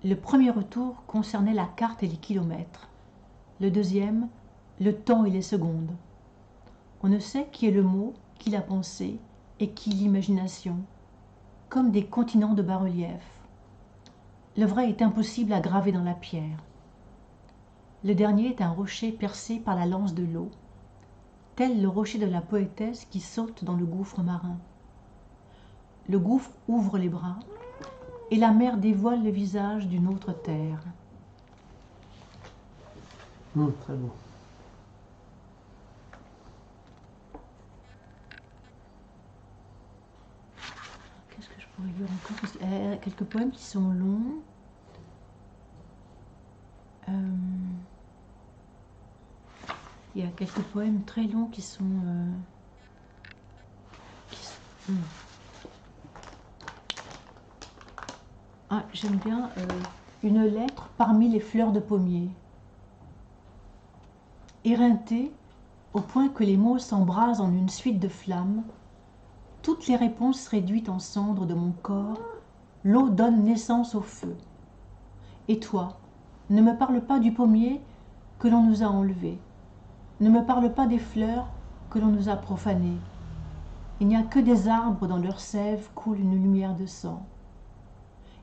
Le premier retour concernait la carte et les kilomètres. Le deuxième, le temps et les secondes. On ne sait qui est le mot, qui la pensée et qui l'imagination, comme des continents de bas-relief. Le vrai est impossible à graver dans la pierre. Le dernier est un rocher percé par la lance de l'eau, tel le rocher de la poétesse qui saute dans le gouffre marin. Le gouffre ouvre les bras, et la mer dévoile le visage d'une autre terre. Très beau. Qu'est-ce que je pourrais lire encore? Il y a quelques poèmes qui sont longs. Il y a quelques poèmes très longs qui sont... Ah, j'aime bien une lettre parmi les fleurs de pommier. Éreintée, au point que les mots s'embrasent en une suite de flammes, toutes les réponses réduites en cendres de mon corps, l'eau donne naissance au feu. Et toi, ne me parle pas du pommier que l'on nous a enlevé. Ne me parle pas des fleurs que l'on nous a profanées. Il n'y a que des arbres dans leur sève coule une lumière de sang.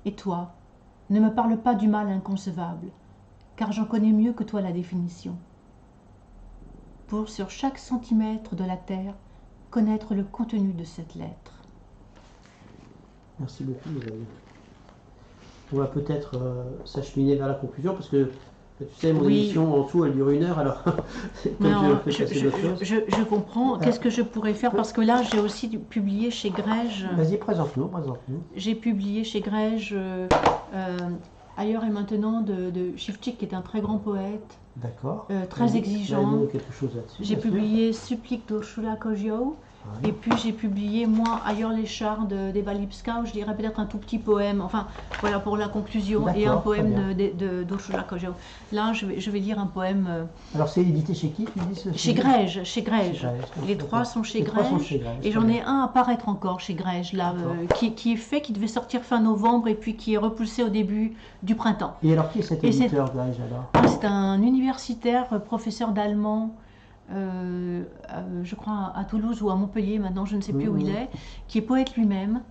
Et toi, ne me parle pas du mal inconcevable, car j'en connais mieux que toi la définition. Pour sur chaque centimètre de la terre, connaître le contenu de cette lettre. Merci beaucoup. On va peut-être s'acheminer vers la conclusion, parce que Tu sais, mon Oui. émission en tout, elle dure 1 heure, alors comme Non, je fais passer d'autres choses. je comprends. Qu'est-ce que je pourrais faire? Parce que là, j'ai aussi publié chez Grège. Vas-y, présente-nous, présente-nous. J'ai publié chez Grège Ailleurs et maintenant de Shivchik, qui est un très grand poète, D'accord. très Vas-y, exigeant. dis-nous quelque chose là-dessus. J'ai bien sûr. publié Supplique d'Urshula Kojio. Oui. Et puis j'ai publié, moi, Ailleurs les chars d'Eva Lipska, où je dirais peut-être un tout petit poème, enfin voilà pour la conclusion, et un D'accord, très poème d'Urshula Kojio. Là, je vais lire un poème Alors, c'est édité chez qui, tu dis chez Grège, chez Grège. Chez Grège, Les d'accord. trois sont chez Les trois sont Grège. chez Grège, Et très j'en ai bien. un à paraître encore chez Grège, là, qui est fait, qui devait sortir fin novembre, et puis qui est repoussé au début du printemps. Et alors, qui est cet Et c'est- éditeur, Grège, alors? C'est un universitaire, professeur d'allemand, je crois à Toulouse ou à Montpellier, maintenant je ne sais plus où il est, qui est poète lui-même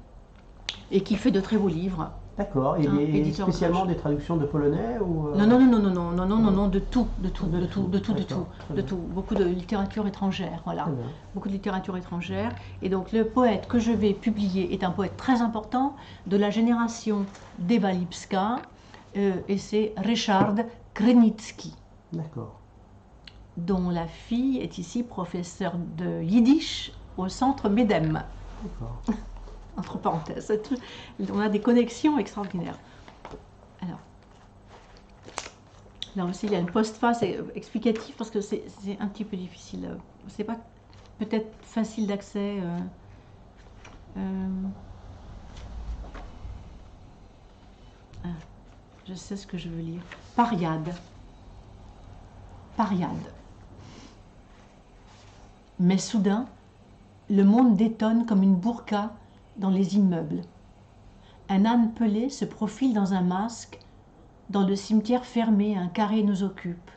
et qui fait de très beaux livres. D'accord. Et, Un et éditeur spécialement Grège. des traductions de polonais ou Non, non, non, non, non, non, non, non, non, non, de tout, de tout, de tout, de tout, de D'accord, tout, très de bien. tout. Beaucoup de littérature étrangère, voilà. Très bien. Beaucoup de littérature étrangère. Et donc le poète que je vais publier est un poète très important de la génération d'Eva Lipska, et c'est Ryszard Krynicki, D'accord. dont la fille est ici professeure de yiddish au centre MEDEM. D'accord. Entre parenthèses. On a des connexions extraordinaires. Alors, là aussi, il y a une postface explicative parce que c'est un petit peu difficile. C'est pas peut-être facile d'accès. Je sais ce que je veux lire. Pariade. Pariade. Mais soudain, le monde détonne comme une burqa dans les immeubles. Un âne pelé se profile dans un masque. Dans le cimetière fermé, un carré nous occupe.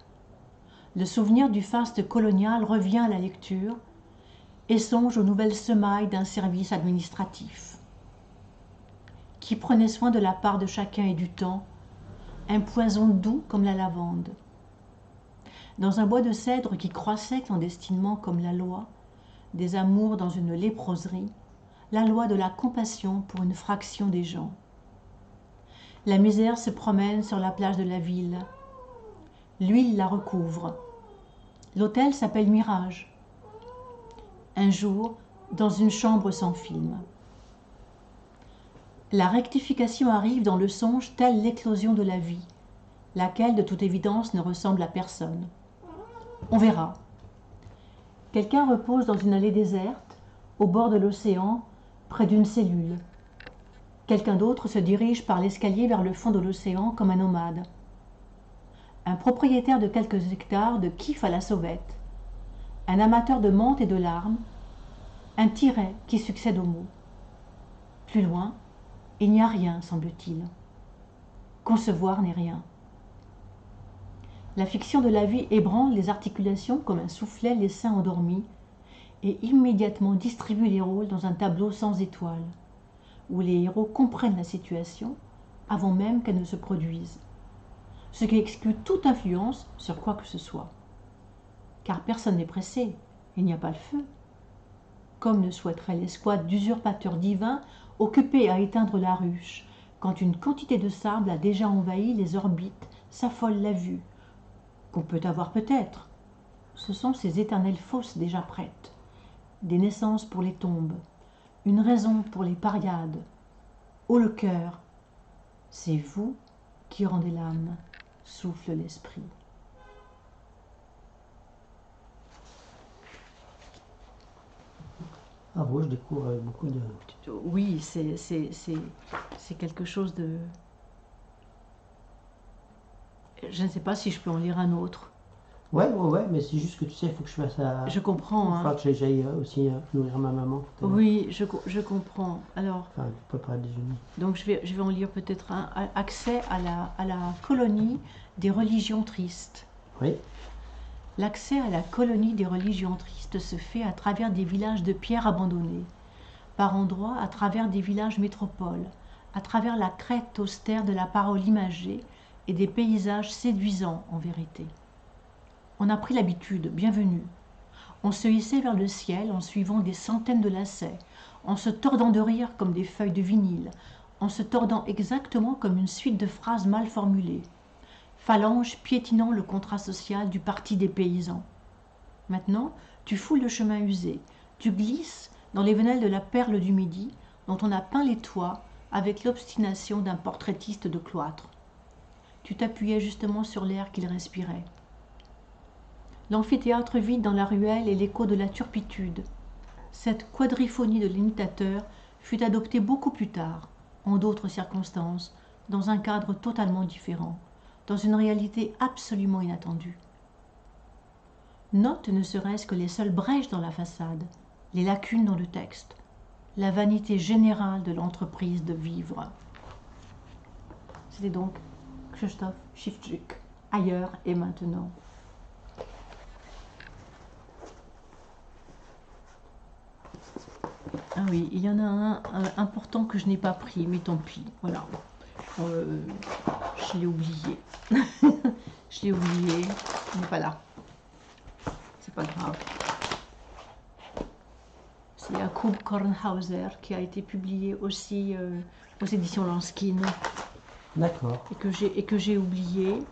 Le souvenir du faste colonial revient à la lecture et songe aux nouvelles semailles d'un service administratif qui prenait soin de la part de chacun et du temps, un poison doux comme la lavande. Dans un bois de cèdre qui croissait clandestinement comme la loi, des amours dans une léproserie, la loi de la compassion pour une fraction des gens. La misère se promène sur la plage de la ville. L'huile la recouvre. L'hôtel s'appelle Mirage. Un jour, dans une chambre sans film. La rectification arrive dans le songe telle l'éclosion de la vie, laquelle de toute évidence ne ressemble à personne. On verra. Quelqu'un repose dans une allée déserte, au bord de l'océan, près d'une cellule. Quelqu'un d'autre se dirige par l'escalier vers le fond de l'océan comme un nomade. Un propriétaire de quelques hectares de kiff à la sauvette. Un amateur de menthe et de larmes. Un tiret qui succède au mot. Plus loin, il n'y a rien, semble-t-il. Concevoir n'est rien. La fiction de la vie ébranle les articulations comme un soufflet les seins endormis et immédiatement distribue les rôles dans un tableau sans étoiles, où les héros comprennent la situation avant même qu'elle ne se produise, ce qui exclut toute influence sur quoi que ce soit. Car personne n'est pressé, il n'y a pas le feu. Comme le souhaiterait l'escouade d'usurpateurs divins occupés à éteindre la ruche, quand une quantité de sable a déjà envahi les orbites, s'affole la vue, qu'on peut avoir peut-être. Ce sont ces éternelles fosses déjà prêtes, des naissances pour les tombes, une raison pour les pariades. Ô le cœur, c'est vous qui rendez l'âme, souffle l'esprit. Ah bon, je découvre beaucoup de... Oui, c'est quelque chose de... Je ne sais pas si je peux en lire un autre. Ouais, mais c'est juste que tu sais, il faut que je fasse ça. Je comprends. Il faudra Hein. que j'aille aussi nourrir ma maman. Oui, je comprends. Alors, Enfin, préparer le déjeuner. donc je vais en lire peut-être un. Accès à la colonie des religions tristes. Oui, L'accès à la colonie des religions tristes se fait à travers des villages de pierre abandonnés, par endroits à travers des villages métropoles, à travers la crête austère de la parole imagée et des paysages séduisants en vérité. On a pris l'habitude, bienvenue. On se hissait vers le ciel en suivant des centaines de lacets, en se tordant de rire comme des feuilles de vinyle, en se tordant exactement comme une suite de phrases mal formulées. phalange piétinant le contrat social du parti des paysans. Maintenant, tu foules le chemin usé, tu glisses dans les venelles de la perle du Midi, dont on a peint les toits avec l'obstination d'un portraitiste de cloître. Tu t'appuyais justement sur l'air qu'il respirait. L'amphithéâtre vide dans la ruelle est l'écho de la turpitude. Cette quadriphonie de l'imitateur fut adoptée beaucoup plus tard, en d'autres circonstances, dans un cadre totalement différent, dans une réalité absolument inattendue. Note ne serait-ce que les seules brèches dans la façade, les lacunes dans le texte, la vanité générale de l'entreprise de vivre. C'était donc Krzysztof Szewczuk, Ailleurs et maintenant. Ah oui, il y en a un important que je n'ai pas pris, mais tant pis, voilà. Je l'ai oublié. Je l'ai oublié, il n'est pas là. C'est pas grave. C'est Jakub Kornhauser qui a été publié aussi aux éditions Lanskin. D'accord. Et que j'ai oublié.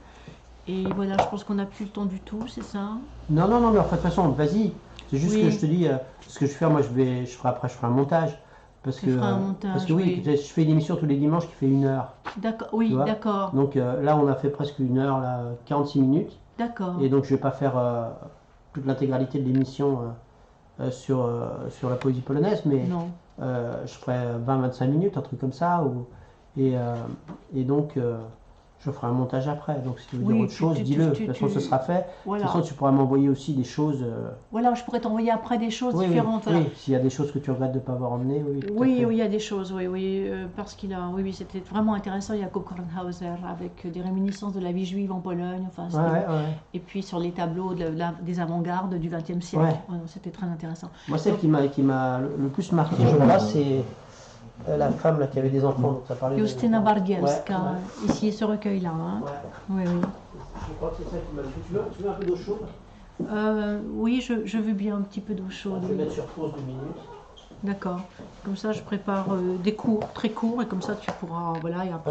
Et voilà, je pense qu'on n'a plus le temps du tout, c'est ça? Non, non, non, mais en fait, de toute façon, vas-y. C'est juste Oui. que je te dis, ce que je fais, moi, je ferai un montage. Parce Tu que, feras un montage, parce que oui, je fais une émission tous les dimanches qui fait 1 heure. D'accord, oui, Tu vois. d'accord. Donc là, on a fait presque 1 heure, là, 46 minutes. D'accord. Et donc, je vais pas faire toute l'intégralité de l'émission sur la poésie polonaise, mais Non. je ferai 20-25 minutes, un truc comme ça. Et donc, je ferai un montage après. Donc, si tu veux dire autre chose, dis-le. De toute façon, ce sera fait. Voilà. De toute façon, tu pourras m'envoyer aussi des choses. Voilà, je pourrais t'envoyer après des choses Oui, différentes. oui, Voilà. oui. S'il y a des choses que tu regrettes de ne pas avoir emmenées, oui. tout à Oui, fait. oui, il y a des choses, oui, oui, parce qu'il a, oui, oui, c'était vraiment intéressant, Jakub Kornhauser, avec des réminiscences de la vie juive en Pologne, enfin, Ouais, ouais, ouais. et puis sur les tableaux des avant-gardes du XXe siècle. Ouais. Ouais, c'était très intéressant. Moi, celle qui m'a le plus marqué, je crois, c'est la femme là, qui avait des enfants. Donc ça parlait Justyna Bargielska, Ouais, ici, ce recueil-là. Hein. ouais. Oui, oui. Je crois que c'est ça qui m'a. Tu veux un peu d'eau chaude? Oui, je veux bien un petit peu d'eau chaude. Je vais mettre sur pause 2 minutes. D'accord. Comme ça, je prépare des cours très courts, et comme ça, tu pourras, voilà, et après.